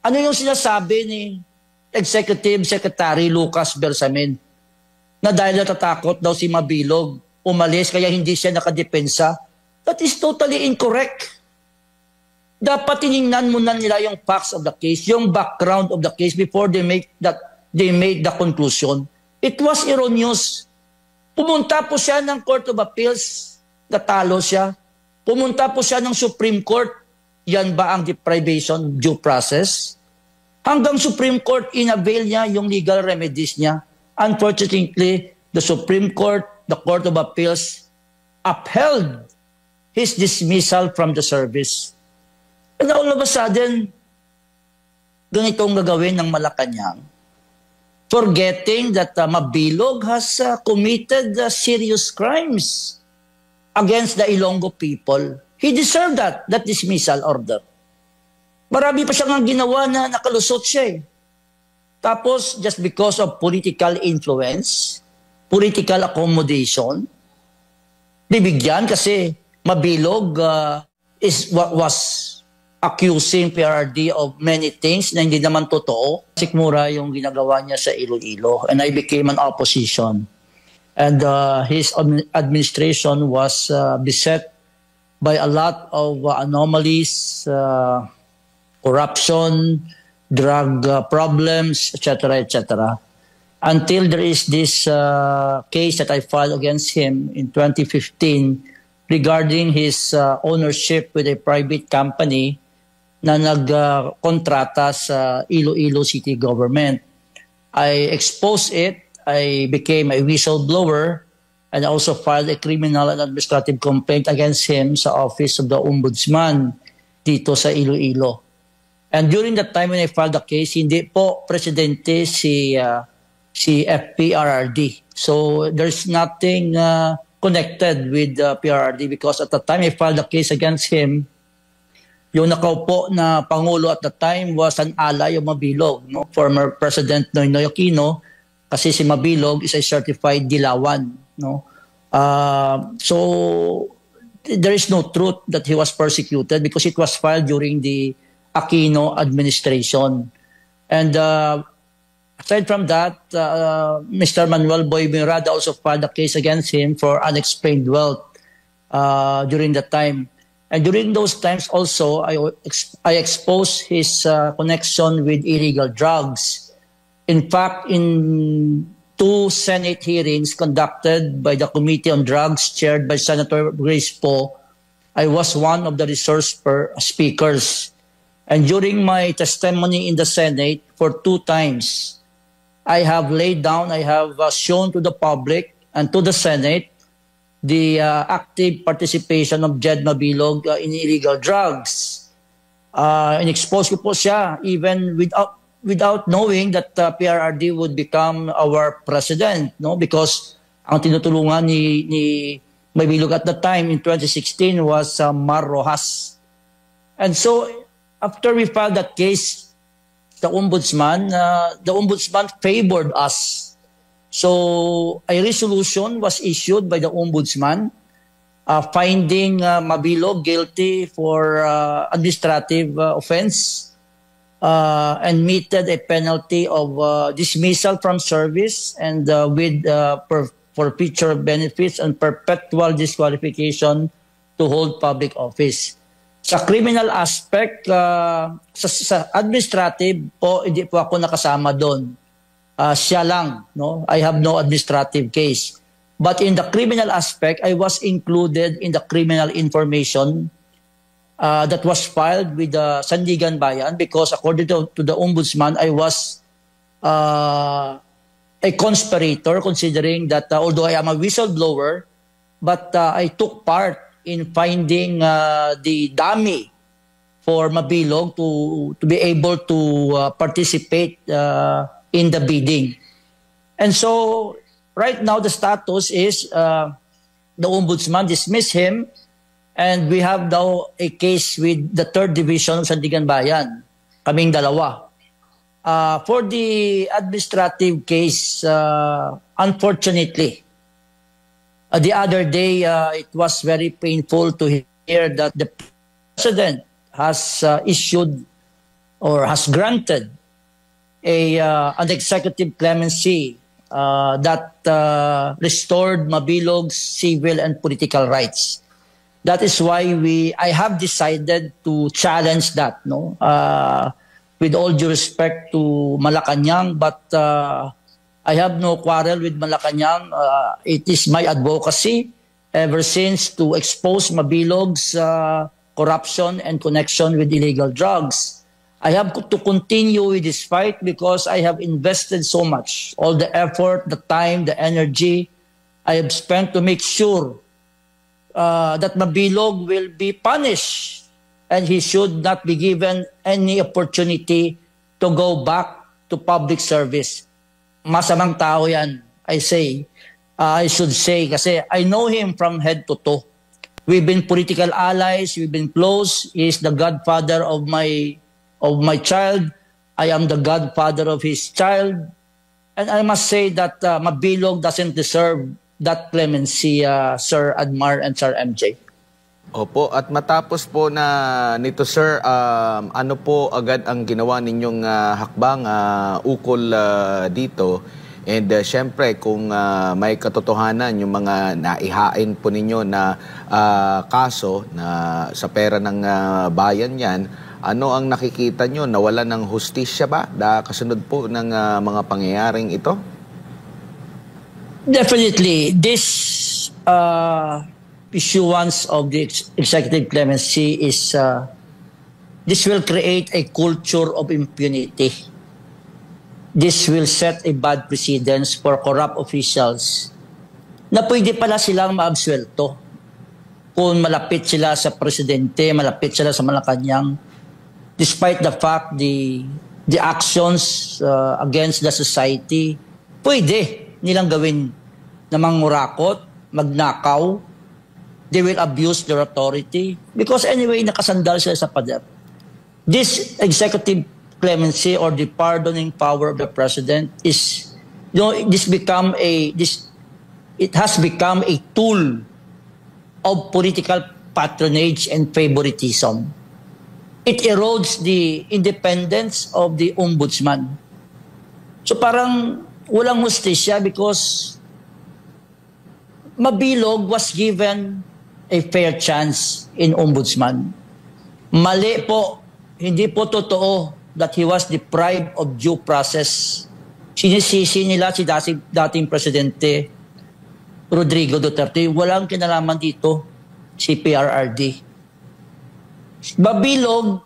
Ano yung sinasabi ni Executive Secretary Lucas Bersamin? Na dahil natatakot daw si Mabilog, umalis kaya hindi siya nakadepensa. That is totally incorrect. Dapat tiningnan muna nila yung facts of the case, yung background of the case before they made the conclusion. It was erroneous. Pumunta po siya ng Court of Appeals, natalo siya. Pumunta po siya ng Supreme Court, yan ba ang deprivation of due process? Hanggang Supreme Court, inavail niya yung legal remedies niya. Unfortunately, the Supreme Court, the Court of Appeals, upheld his dismissal from the service. And all of a sudden, ganitong gagawin ng Malacanang, forgetting that Mabilog has committed serious crimes against the Ilonggo people. He deserved that dismissal order. Marami pa siyang ginawa na nakalusot siya eh. Tapos, just because of political influence, political accommodation, bibigyan kasi Mabilog was accusing PRRD of many things na hindi naman totoo. Sikmura yung ginagawa niya sa Iloilo, and I became an opposition. And his administration was beset by a lot of anomalies, corruption, drug problems, etc., etc. Until there is this case that I filed against him in 2015 regarding his ownership with a private company na nagkontrata sa Iloilo City Government. I exposed it. I became a whistleblower, and I also filed a criminal and administrative complaint against him sa Office of the Ombudsman dito sa Iloilo. And during that time when I filed the case, hindi po presidente si FPRRD. So there's nothing connected with PRRD because at the time I filed the case against him, yung nakaupo na Pangulo at the time was an ally of Mabilog, no? Former President Noynoy Aquino, kasi si Mabilog is a certified Dilawan. No? So there is no truth that he was persecuted because it was filed during the Aquino administration. And aside from that, Mr. Manuel Boy Mirada also filed a case against him for unexplained wealth during that time. And during those times also, I exposed his connection with illegal drugs. In fact, in 2 Senate hearings conducted by the Committee on Drugs chaired by Senator Grace Poe, I was one of the resource speakers. And during my testimony in the Senate for 2 times, I have laid down, I have shown to the public and to the Senate the active participation of Jed Mabilog in illegal drugs. In-expose ko po siya even without knowing that PRRD would become our president, no? Because ang tinutulungan ni Mabilog at the time in 2016 was Mar Rojas. And so after we filed that case, the ombudsman favored us. So a resolution was issued by the ombudsman finding Mabilog guilty for administrative offense and meted a penalty of dismissal from service and with forfeiture of benefits and perpetual disqualification to hold public office. Sa criminal aspect, sa administrative po, hindi po ako nakasama doon. Siya lang, no? I have no administrative case. But in the criminal aspect, I was included in the criminal information that was filed with the Sandigan Bayan because according to the ombudsman, I was a conspirator considering that although I am a whistleblower, but I took part in finding the dummy for Mabilog to be able to participate in the bidding. And so right now the status is the ombudsman dismissed him and we have now a case with the 3rd Division of Sandigan Bayan, kaming dalawa. For the administrative case, unfortunately, the other day it was very painful to hear that the president has issued or has granted an executive clemency that restored Mabilog's civil and political rights. That is why I have decided to challenge that, no? With all due respect to Malacanang, but I have no quarrel with Malacanang. It is my advocacy ever since to expose Mabilog's corruption and connection with illegal drugs. I have to continue with this fight because I have invested so much, all the effort, the time, the energy I have spent to make sure that Mabilog will be punished and he should not be given any opportunity to go back to public service. Masamang tao yan, I should say, kasi I know him from head to toe. We've been political allies, we've been close. He is the godfather of my child. I am the godfather of his child. And I must say that Mabilog doesn't deserve that clemency, Sir Admar and Sir MJ. Opo, at matapos po na nito, sir, ano po agad ang ginawa ninyong hakbang ukol dito? And syempre, kung may katotohanan yung mga naihain po ninyo na kaso na sa pera ng bayan yan, ano ang nakikita nyo? Nawala ng hustisya ba kasunod po ng mga pangyayaring ito? Definitely. This issuance of the executive clemency is this will create a culture of impunity. This will set a bad precedence for corrupt officials na pwede pala silang maabsuelto kung malapit sila sa presidente, malapit sila sa Malacanang, despite the fact the actions against the society, pwede nilang gawin na mangurakot, magnakaw. They will abuse their authority because anyway, nakasandal sila sa pader. This executive clemency or the pardoning power of the president is, it has become a tool of political patronage and favoritism. It erodes the independence of the ombudsman. So parang walang hustisya because Mabilog was given a fair chance in ombudsman. Mali po, hindi po totoo that he was deprived of due process. Sinisisi nila si dating Presidente Rodrigo Duterte. Walang kinalaman dito si PRRD. Mabilog,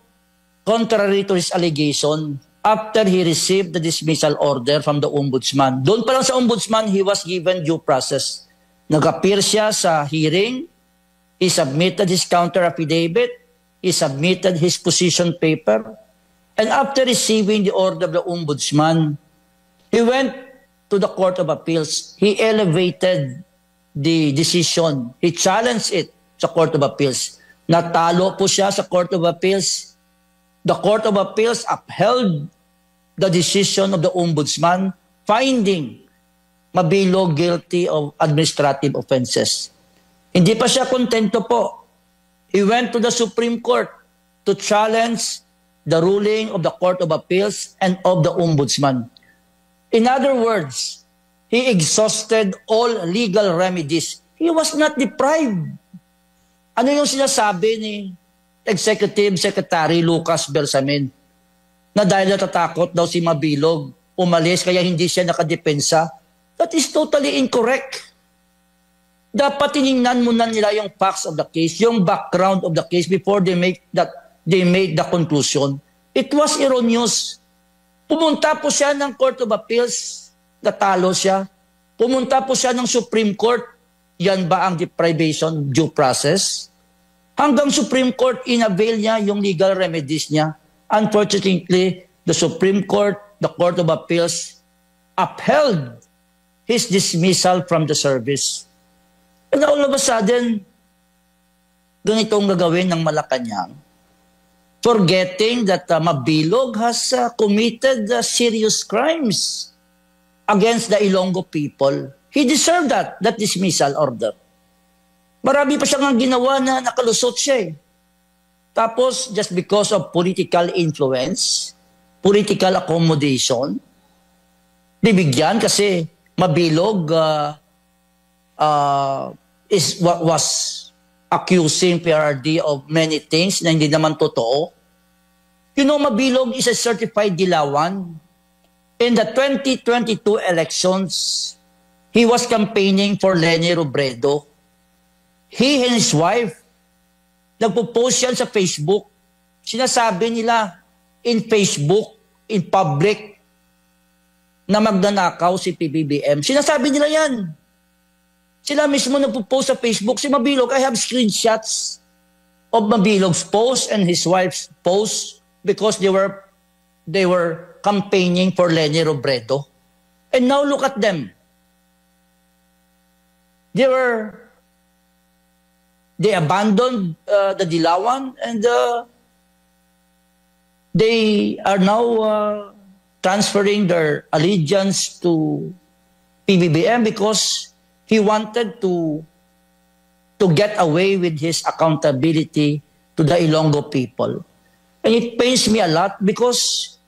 contrary to his allegation, after he received the dismissal order from the ombudsman, doon pa lang sa ombudsman, he was given due process. Nag-appear siya sa hearing, he submitted his counter affidavit, he submitted his position paper, and after receiving the order of the ombudsman, he went to the Court of Appeals. He elevated the decision. He challenged it sa Court of Appeals. Natalo po siya sa Court of Appeals. The Court of Appeals upheld the decision of the ombudsman, finding Mabilog guilty of administrative offenses. Hindi pa siya kontento po. He went to the Supreme Court to challenge the ruling of the Court of Appeals and of the Ombudsman. In other words, he exhausted all legal remedies. He was not deprived. Ano yung sinasabi ni Executive Secretary Lucas Bersamin? Na dahil natatakot daw si Mabilog, umalis kaya hindi siya nakadepensa. That is totally incorrect. Dapat tiningnan muna nila yung facts of the case, yung background of the case before they made the conclusion. It was erroneous. Pumunta po siya ng Court of Appeals, natalo siya. Pumunta po siya ng Supreme Court, yan ba ang deprivation due process? Hanggang Supreme Court, inavail niya yung legal remedies niya. Unfortunately, the Supreme Court, the Court of Appeals, upheld his dismissal from the service. And all of a sudden, ganitong gagawin ng Malacanang, forgetting that Mabilog has committed serious crimes against the Ilonggo people. He deserved that dismissal order. Marami pa siyang ginawa na nakalusot siya eh. Tapos, just because of political influence, political accommodation, bibigyan kasi Mabilog was accusing PRRD of many things na hindi naman totoo. You know, Mabilog is a certified Dilawan. In the 2022 elections, he was campaigning for Leni Robredo. He and his wife, nagpo-post yan sa Facebook. Sinasabi nila in Facebook, in public, na magnanakaw si PBBM. Sinasabi nila yan. Sila mismo nagpo-post sa Facebook. Si Mabilog, I have screenshots of Mabilog's post and his wife's post because they were campaigning for Leni Robredo. And now look at them. They abandoned the Dilawan and they are now transferring their allegiance to PBBM because he wanted to get away with his accountability to the Ilonggo people. And it pains me a lot because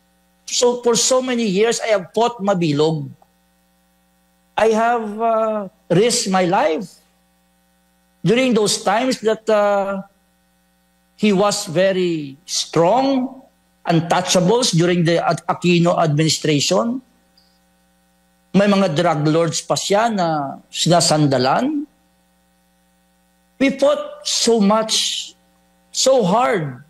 for so many years I have fought Mabilog. I have risked my life during those times that he was very strong, untouchables during the Aquino administration. May mga drug lords pa siya na sinasandalan. We fought so much, so hard.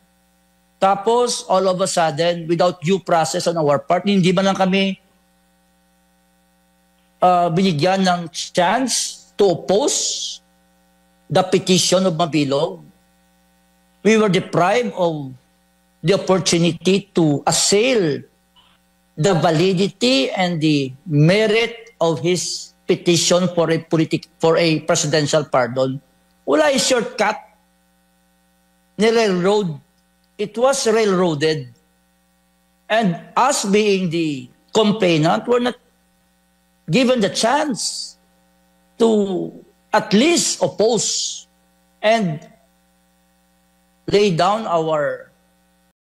Tapos, all of a sudden, without due process on our part, hindi man lang kami binigyan ng chance to oppose the petition of Mabilog. We were deprived of the opportunity to assail the validity and the merit of his petition for a presidential pardon. Wala a shortcut. It was railroaded. And us being the complainant, were not given the chance to at least oppose and lay down our